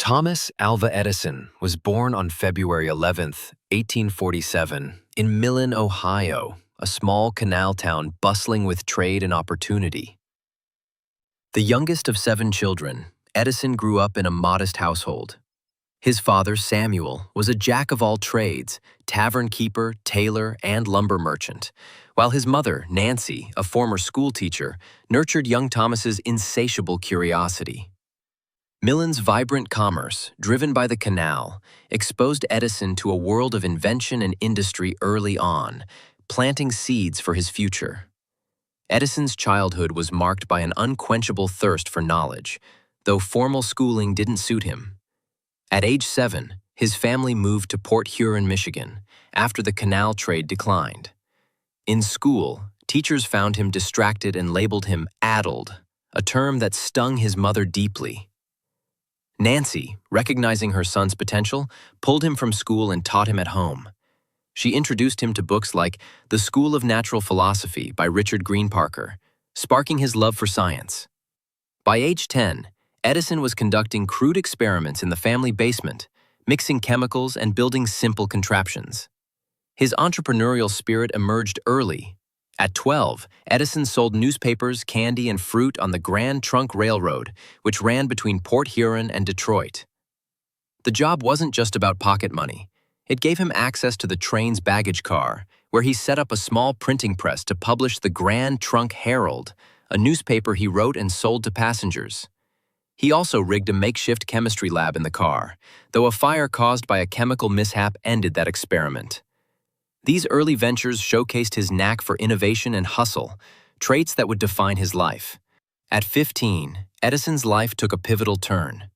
Thomas Alva Edison was born on February 11th, 1847, in Milan, Ohio, a small canal town bustling with trade and opportunity. The youngest of 7 children, Edison grew up in a modest household. His father, Samuel, was a jack of all trades, tavern keeper, tailor, and lumber merchant, while his mother, Nancy, a former schoolteacher, nurtured young Thomas's insatiable curiosity. Milan's vibrant commerce, driven by the canal, exposed Edison to a world of invention and industry early on, planting seeds for his future. Edison's childhood was marked by an unquenchable thirst for knowledge, though formal schooling didn't suit him. At age 7, his family moved to Port Huron, Michigan, after the canal trade declined. In school, teachers found him distracted and labeled him addled, a term that stung his mother deeply. Nancy, recognizing her son's potential, pulled him from school and taught him at home. She introduced him to books like The School of Natural Philosophy by Richard Greenparker, sparking his love for science. By age 10, Edison was conducting crude experiments in the family basement, mixing chemicals and building simple contraptions. His entrepreneurial spirit emerged early. At 12, Edison sold newspapers, candy, and fruit on the Grand Trunk Railroad, which ran between Port Huron and Detroit. The job wasn't just about pocket money. It gave him access to the train's baggage car, where he set up a small printing press to publish the Grand Trunk Herald, a newspaper he wrote and sold to passengers. He also rigged a makeshift chemistry lab in the car, though a fire caused by a chemical mishap ended that experiment. These early ventures showcased his knack for innovation and hustle, traits that would define his life. At 15, Edison's life took a pivotal turn.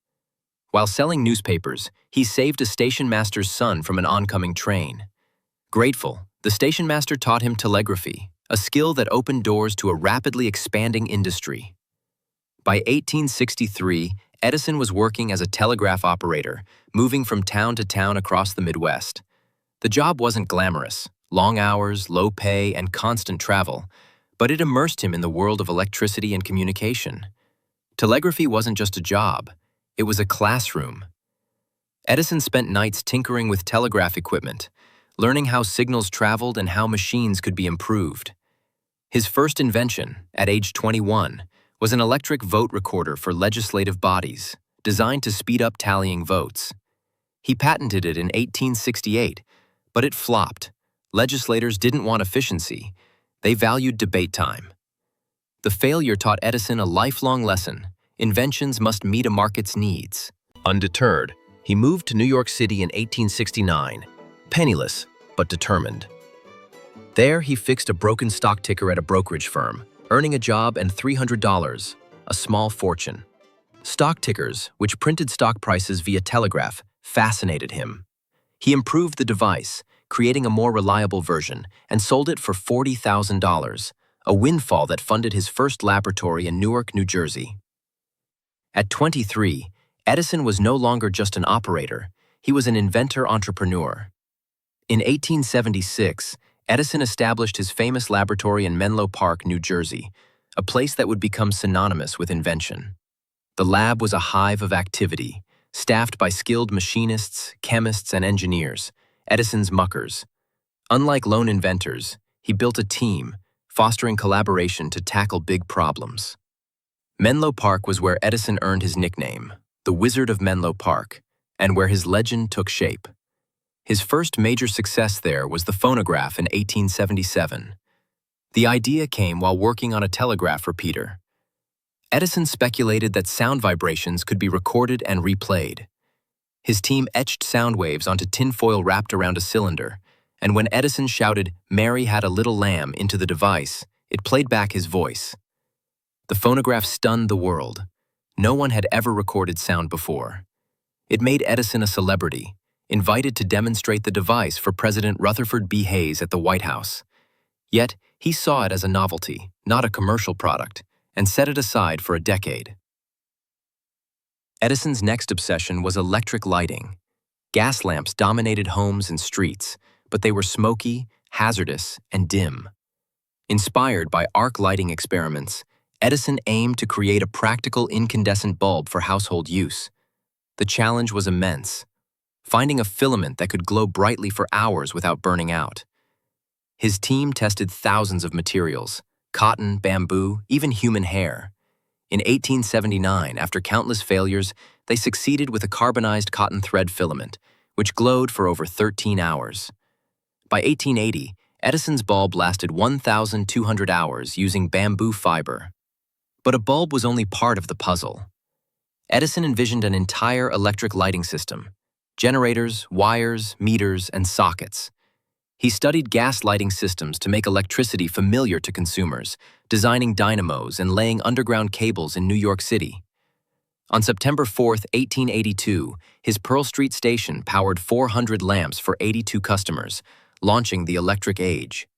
While selling newspapers, he saved a station master's son from an oncoming train. Grateful, the station master taught him telegraphy, a skill that opened doors to a rapidly expanding industry. By 1863, Edison was working as a telegraph operator, moving from town to town across the Midwest. The job wasn't glamorous, long hours, low pay, and constant travel, but it immersed him in the world of electricity and communication. Telegraphy wasn't just a job, it was a classroom. Edison spent nights tinkering with telegraph equipment, learning how signals traveled and how machines could be improved. His first invention, at age 21, was an electric vote recorder for legislative bodies, designed to speed up tallying votes. He patented it in 1868, but it flopped. Legislators didn't want efficiency. They valued debate time. The failure taught Edison a lifelong lesson. Inventions must meet a market's needs. Undeterred, he moved to New York City in 1869, penniless but determined. There, he fixed a broken stock ticker at a brokerage firm, earning a job and $300, a small fortune. Stock tickers, which printed stock prices via telegraph, fascinated him. He improved the device, creating a more reliable version, and sold it for $40,000, a windfall that funded his first laboratory in Newark, New Jersey. At 23, Edison was no longer just an operator, he was an inventor-entrepreneur. In 1876, Edison established his famous laboratory in Menlo Park, New Jersey, a place that would become synonymous with invention. The lab was a hive of activity, staffed by skilled machinists, chemists, and engineers, Edison's muckers. Unlike lone inventors, he built a team, fostering collaboration to tackle big problems. Menlo Park was where Edison earned his nickname, the Wizard of Menlo Park, and where his legend took shape. His first major success there was the phonograph in 1877. The idea came while working on a telegraph repeater. Edison speculated that sound vibrations could be recorded and replayed. His team etched sound waves onto tinfoil wrapped around a cylinder, and when Edison shouted, "Mary had a little lamb," into the device, it played back his voice. The phonograph stunned the world. No one had ever recorded sound before. It made Edison a celebrity, invited to demonstrate the device for President Rutherford B. Hayes at the White House. Yet, he saw it as a novelty, not a commercial product, and set it aside for a decade. Edison's next obsession was electric lighting. Gas lamps dominated homes and streets, but they were smoky, hazardous, and dim. Inspired by arc lighting experiments, Edison aimed to create a practical incandescent bulb for household use. The challenge was immense, finding a filament that could glow brightly for hours without burning out. His team tested thousands of materials: cotton, bamboo, even human hair. In 1879, after countless failures, they succeeded with a carbonized cotton thread filament, which glowed for over 13 hours. By 1880, Edison's bulb lasted 1,200 hours using bamboo fiber. But a bulb was only part of the puzzle. Edison envisioned an entire electric lighting system: generators, wires, meters, and sockets. He studied gas lighting systems to make electricity familiar to consumers, designing dynamos and laying underground cables in New York City. On September 4, 1882, his Pearl Street station powered 400 lamps for 82 customers, launching the electric age.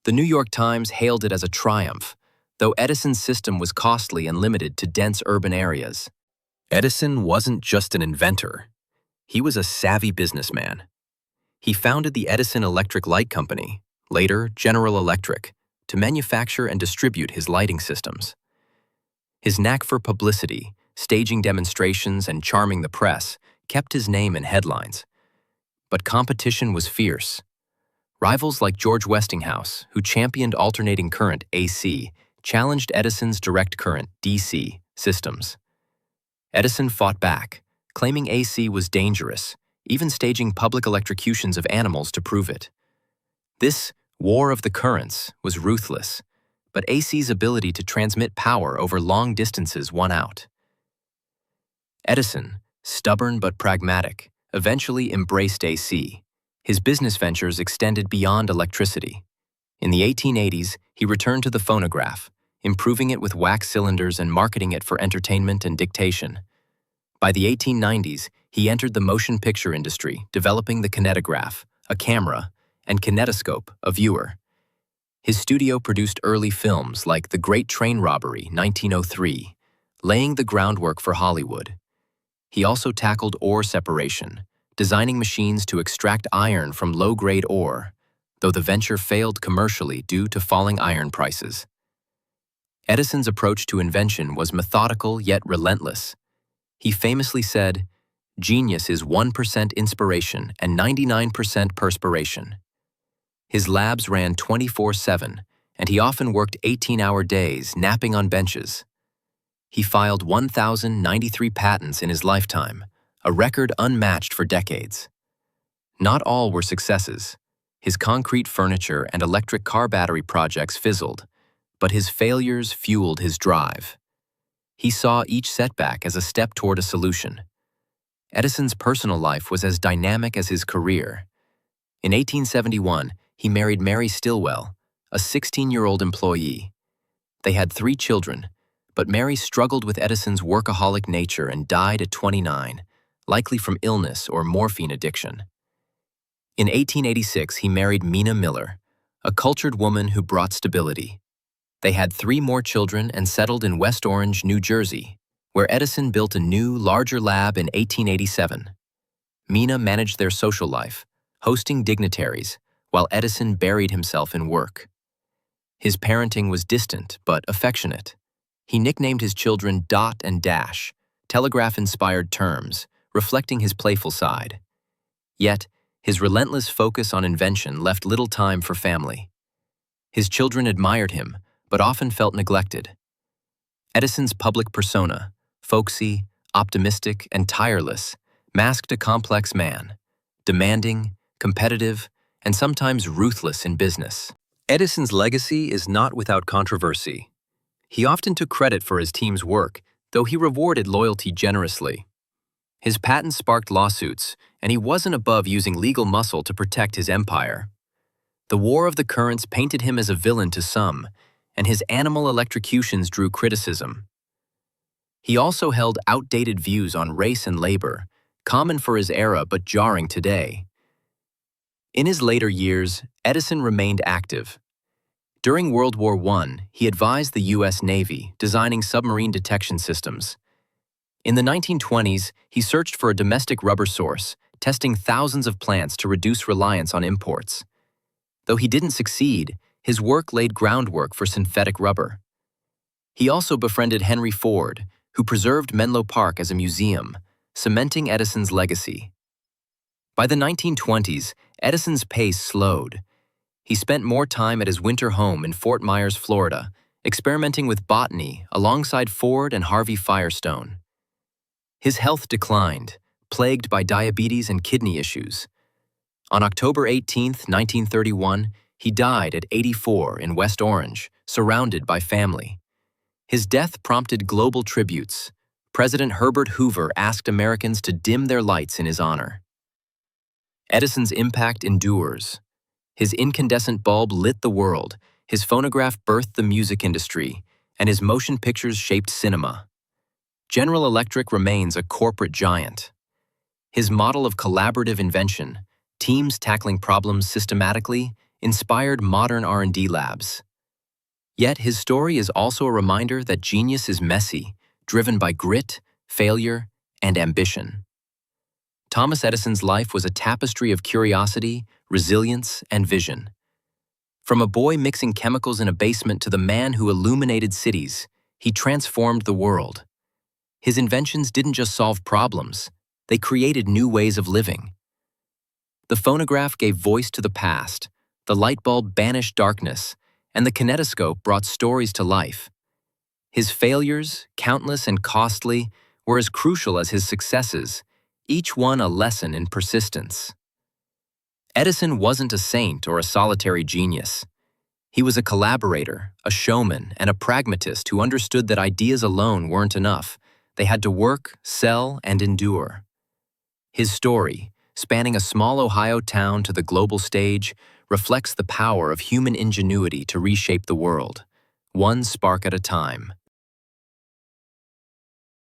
The New York Times hailed it as a triumph, though Edison's system was costly and limited to dense urban areas. Edison wasn't just an inventor. He was a savvy businessman. He founded the Edison Electric Light Company, later General Electric, to manufacture and distribute his lighting systems. His knack for publicity, staging demonstrations, and charming the press kept his name in headlines. But competition was fierce. Rivals like George Westinghouse, who championed alternating current AC, challenged Edison's direct current DC systems. Edison fought back, claiming AC was dangerous, even staging public electrocutions of animals to prove it. This war of the currents was ruthless, but AC's ability to transmit power over long distances won out. Edison, stubborn but pragmatic, eventually embraced AC. His business ventures extended beyond electricity. In the 1880s, he returned to the phonograph, improving it with wax cylinders and marketing it for entertainment and dictation. By the 1890s, he entered the motion picture industry, developing the kinetograph, a camera, and kinetoscope, a viewer. His studio produced early films like The Great Train Robbery, 1903, laying the groundwork for Hollywood. He also tackled ore separation, designing machines to extract iron from low-grade ore, though the venture failed commercially due to falling iron prices. Edison's approach to invention was methodical yet relentless. He famously said, "Genius is 1% inspiration and 99% perspiration." His labs ran 24/7, and he often worked 18-hour days, napping on benches. He filed 1,093 patents in his lifetime, a record unmatched for decades. Not all were successes. His concrete furniture and electric car battery projects fizzled, but his failures fueled his drive. He saw each setback as a step toward a solution. Edison's personal life was as dynamic as his career. In 1871, he married Mary Stilwell, a 16-year-old employee. They had 3 children, but Mary struggled with Edison's workaholic nature and died at 29, likely from illness or morphine addiction. In 1886, he married Mina Miller, a cultured woman who brought stability. They had 3 more children and settled in West Orange, New Jersey, where Edison built a new, larger lab in 1887. Mina managed their social life, hosting dignitaries, while Edison buried himself in work. His parenting was distant but affectionate. He nicknamed his children Dot and Dash, telegraph-inspired terms, reflecting his playful side. Yet, his relentless focus on invention left little time for family. His children admired him, but often felt neglected. Edison's public persona, folksy, optimistic, and tireless, masked a complex man, demanding, competitive, and sometimes ruthless in business. Edison's legacy is not without controversy. He often took credit for his team's work, though he rewarded loyalty generously. His patents sparked lawsuits, and he wasn't above using legal muscle to protect his empire. The War of the Currents painted him as a villain to some, and his animal electrocutions drew criticism. He also held outdated views on race and labor, common for his era but jarring today. In his later years, Edison remained active. During World War I, he advised the U.S. Navy, designing submarine detection systems. In the 1920s, he searched for a domestic rubber source, testing thousands of plants to reduce reliance on imports. Though he didn't succeed, his work laid groundwork for synthetic rubber. He also befriended Henry Ford, who preserved Menlo Park as a museum, cementing Edison's legacy. By the 1920s, Edison's pace slowed. He spent more time at his winter home in Fort Myers, Florida, experimenting with botany alongside Ford and Harvey Firestone. His health declined, plagued by diabetes and kidney issues. On October 18, 1931, he died at 84 in West Orange, surrounded by family. His death prompted global tributes. President Herbert Hoover asked Americans to dim their lights in his honor. Edison's impact endures. His incandescent bulb lit the world, his phonograph birthed the music industry, and his motion pictures shaped cinema. General Electric remains a corporate giant. His model of collaborative invention, teams tackling problems systematically, inspired modern R&D labs. Yet his story is also a reminder that genius is messy, driven by grit, failure, and ambition. Thomas Edison's life was a tapestry of curiosity, resilience, and vision. From a boy mixing chemicals in a basement to the man who illuminated cities, he transformed the world. His inventions didn't just solve problems, they created new ways of living. The phonograph gave voice to the past, the light bulb banished darkness, and the kinetoscope brought stories to life. His failures, countless and costly, were as crucial as his successes, each one a lesson in persistence. Edison wasn't a saint or a solitary genius. He was a collaborator, a showman, and a pragmatist who understood that ideas alone weren't enough. They had to work, sell, and endure. His story, spanning a small Ohio town to the global stage, reflects the power of human ingenuity to reshape the world, one spark at a time.